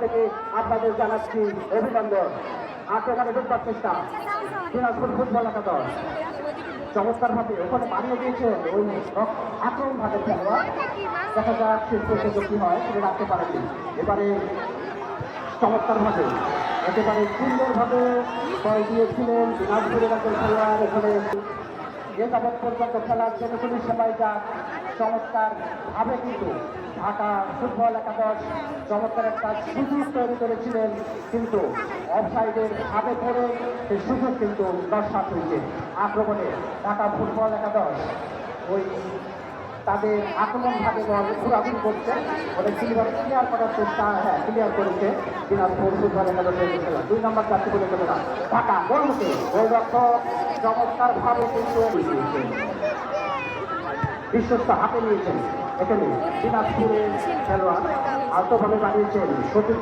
থেকে আপনাদের জানাচ্ছি অভিনন্দন। আক্রমণে ঢুকবার চেষ্টা দিনাজপুর ফুটবল একাদশ চমৎকার ভাবে ওখানে বানিয়ে দিয়েছে ওই আক্রমণ ভাগের খেলোয়াড়। দেখা যাক শেষ পর্যন্ত কি হয় সেটা রাখতে পারেনি। এবারে চমৎকার ভাবে একেবারে সুন্দর ভাবে বল দিয়েছিলেন দিনাজপুরের একজন খেলোয়াড়। এখানে এ যাবৎ পর্যন্ত খেলার জন্য পুলিশ সবাই যা চমৎকার ভাবে কিন্তু ঢাকা ফুটবল একাদশ চমৎকার একটা সুযোগ তৈরি করেছিলেন, কিন্তু অফসাইডের ভাবে পড়ে সেই সুযোগ কিন্তু নস্যাৎ হয়েছে। আক্রমণে ঢাকা ফুটবল একাদশ ওই তাদের আক্রমণ ভাবে বল ঘোরাঘুরি করছে, ওদের ক্লিয়ার করার চেষ্টা ক্লিয়ার করেছে দিনাজপুর ফুটবল একাদশের খেলা। 2 নম্বর চারটি বলে চলে না ঢাকা গোলমুখে গোলরক্ষক চমৎকার ভাবে কিন্তু বিশ্বস্ত হাতে নিয়েছেন। এখানে দিনাজপুরের খেলোয়াড় আলতোভাবে বানিয়েছেন।